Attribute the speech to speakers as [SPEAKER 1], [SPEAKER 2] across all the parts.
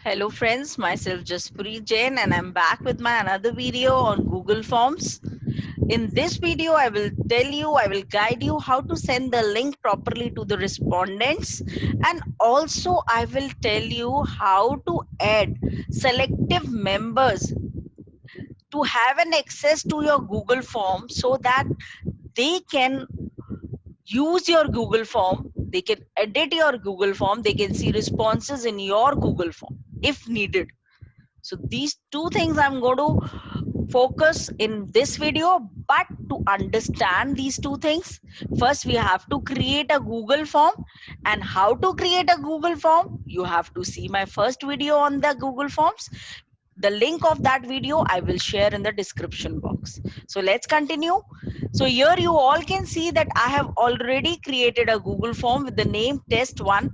[SPEAKER 1] Hello friends, myself Jaspuri Jain and I'm back with my another video on Google Forms. In this video, I will guide you how to send the link properly to the respondents, and also I will tell you how to add selective members to have an access to your Google Form so that they can use your Google Form, they can edit your Google Form, they can see responses in your Google Form if needed. So these two things I'm going to focus in this video, but to understand these two things, first we have to create a Google form. And how to create a Google form, you have to see my first video on the Google Forms. The link of that video I will share in the description box. So let's continue. So here you all can see that I have already created a Google form with the name test 1.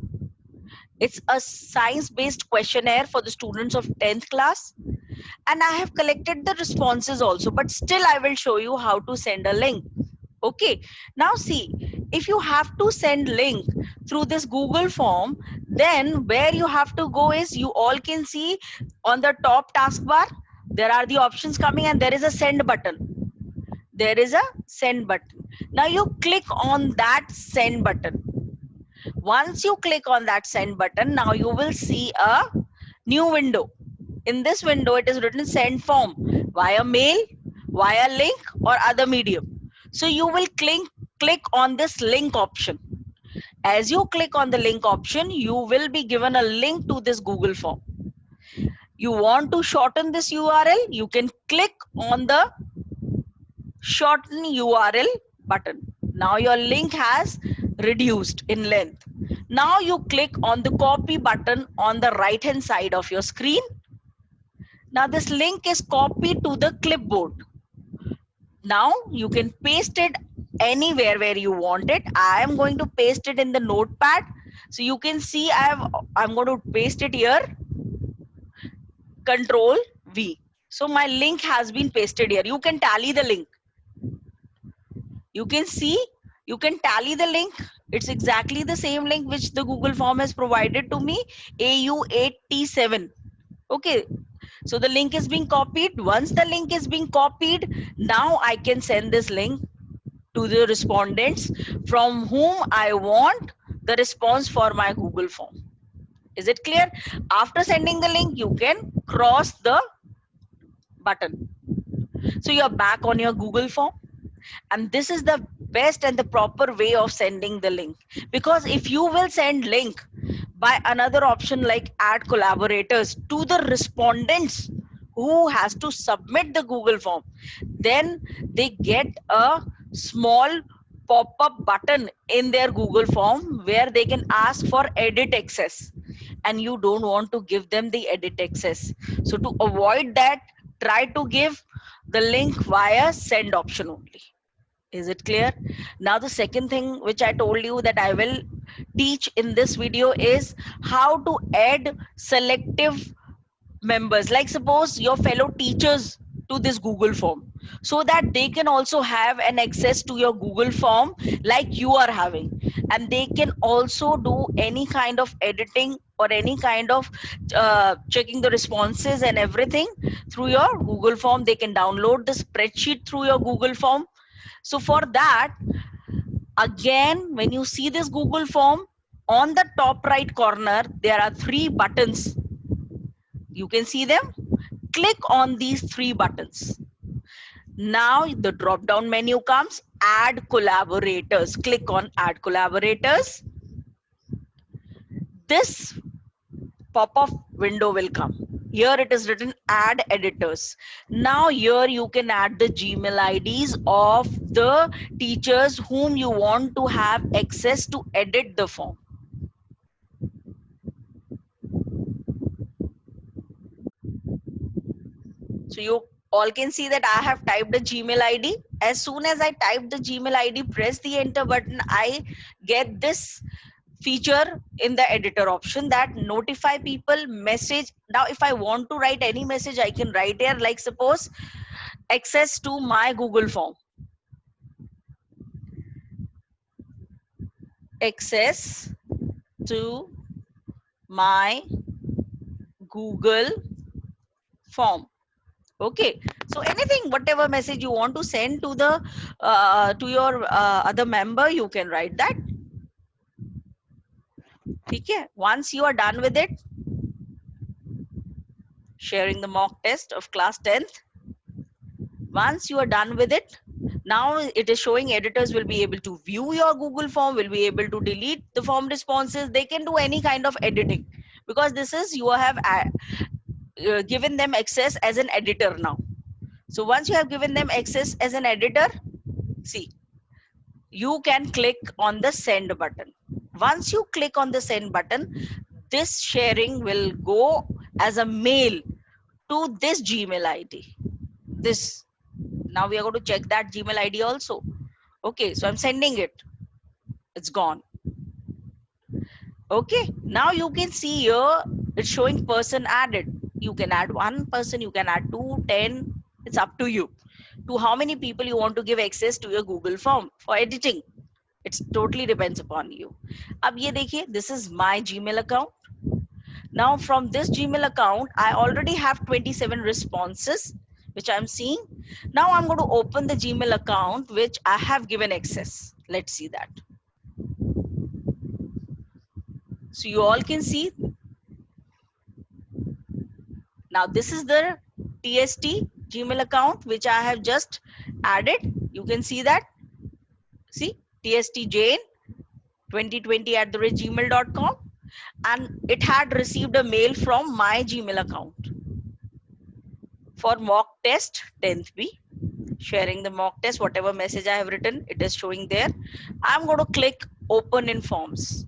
[SPEAKER 1] It's a science based questionnaire for the students of 10th class, and I have collected the responses also, but still I will show you how to send a link. Okay, now see, if you have to send link through this Google form, then where you have to go is, you all can see on the top taskbar there are the options coming and there is a send button. There is a send button. Now you click on that send button. Once you click on that send button, now you will see a new window. In this window, it is written send form via mail, via link, or other medium. So you will click on this link option. As you click on the link option, you will be given a link to this Google form. You want to shorten this URL, you can click on the shorten URL button. Now your link has reduced in length. Now you click on the copy button on the right hand side of your screen. Now this link is copied to the clipboard. Now you can paste it anywhere where you want it. I am going to paste it in the notepad. So you can see I'm going to paste it here. Control V. So my link has been pasted here. You can tally the link. You can see, you can tally the link. It's exactly the same link which the Google form has provided to me, AU8T7. Okay, so the link is being copied. Once the link is being copied, now I can send this link to the respondents from whom I want the response for my Google form. Is it clear? After sending the link, you can cross the button. So you're back on your Google form, and this is the best and the proper way of sending the link. Because if you will send link by another option like add collaborators to the respondents who has to submit the Google form, then they get a small pop-up button in their Google form where they can ask for edit access, and you don't want to give them the edit access. So to avoid that, try to give the link via send option only. Is it clear? Now the second thing which I told you that I will teach in this video is how to add selective members, like suppose your fellow teachers, to this Google form, so that they can also have an access to your Google form like you are having, and they can also do any kind of editing or any kind of checking the responses and everything through your Google form. They can download the spreadsheet through your Google form. So for that, again, when you see this Google form, on the top right corner, there are 3 buttons. You can see them. Click on these 3 buttons. Now the drop down menu comes, add collaborators. Click on add collaborators. This pop-up window will come. Here it is written add editors. Now here you can add the Gmail IDs of the teachers whom you want to have access to edit the form. So you all can see that I have typed the Gmail ID. As soon as I type the Gmail ID, press the enter button, I get this feature in the editor option that notify people message. Now if I want to write any message, I can write here, like suppose access to my Google form, access to my Google form. Okay, so anything, whatever message you want to send to the to your other member, you can write that. Okay, once you are done with it, sharing the mock test of class 10th, once you are done with it, now it is showing editors will be able to view your Google form, will be able to delete the form responses. They can do any kind of editing, because this is, you have given them access as an editor now. So once you have given them access as an editor, see, you can click on the send button. Once you click on the send button, this sharing will go as a mail to this Gmail ID. This, now we are going to check that Gmail ID also. Okay, so I'm sending it. It's gone. Okay, now you can see here it's showing person added. You can add one person, you can add 2, 10. It's up to you to how many people you want to give access to your Google form for editing. It's totally depends upon you. अब ये देखिए, this is my Gmail account. Now from this Gmail account, I already have 27 responses, which I'm seeing. Now I'm going to open the Gmail account, which I have given access. Let's see that. So you all can see. Now this is the TST Gmail account, which I have just added. You can see that. See, TST Jane 2020@gmail.com. And it had received a mail from my Gmail account for mock test 10th B. Sharing the mock test, whatever message I have written, it is showing there. I'm going to click open in forms.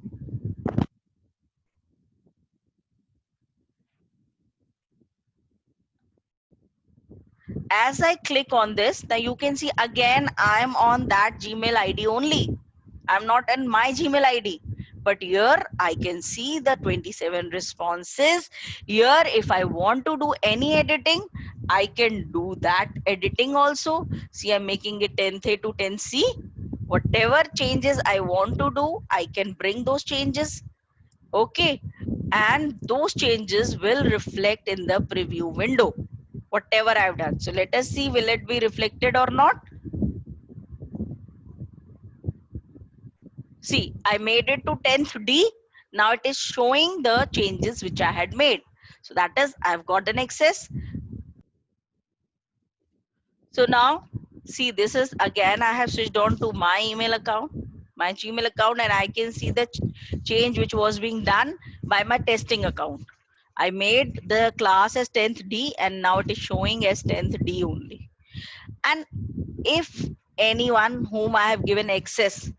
[SPEAKER 1] As I click on this, now you can see again I'm on that Gmail ID only. I'm not in my Gmail ID. But here I can see the 27 responses. Here, if I want to do any editing, I can do that editing also. See, I'm making it 10th A to 10C. Whatever changes I want to do, I can bring those changes. Okay. And those changes will reflect in the preview window, whatever I've done. So let us see, will it be reflected or not? See, I made it to 10th D. Now it is showing the changes which I had made. So that is, I've got an access. So now, see, this is again, I have switched on to my email account, my Gmail account, and I can see the change which was being done by my testing account. I made the class as 10th D, and now it is showing as 10th D only. And if anyone whom I have given access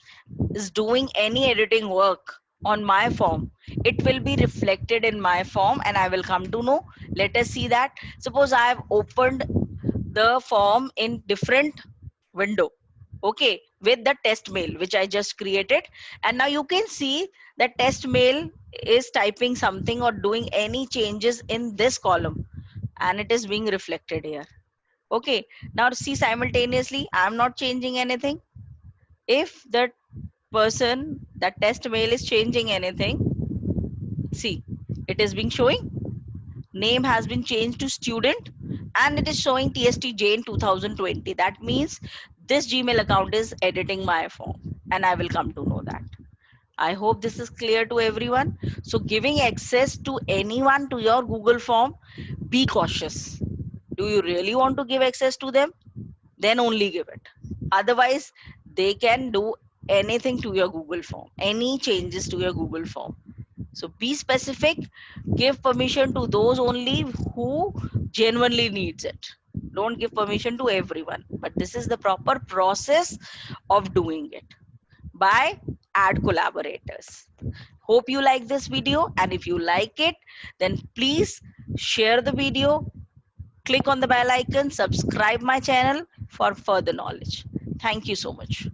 [SPEAKER 1] is doing any editing work on my form, it will be reflected in my form and I will come to know. Let us see that. Suppose I have opened the form in different window, okay, with the test mail which I just created, and now you can see that test mail is typing something or doing any changes in this column, and it is being reflected here. Okay, now see, simultaneously I'm not changing anything. If the person, that test mail is changing anything, see, it is being showing name has been changed to student, and it is showing TST Jane 2020. That means this Gmail account is editing my form, and I will come to know that. I hope this is clear to everyone. So giving access to anyone to your Google form, be cautious. Do you really want to give access to them? Then only give it. Otherwise, they can do anything to your Google form, any changes to your Google form. So be specific, give permission to those only who genuinely needs it. Don't give permission to everyone, but this is the proper process of doing it by ad collaborators. Hope you like this video, and if you like it, then please share the video, click on the bell icon, subscribe my channel for further knowledge. Thank you so much.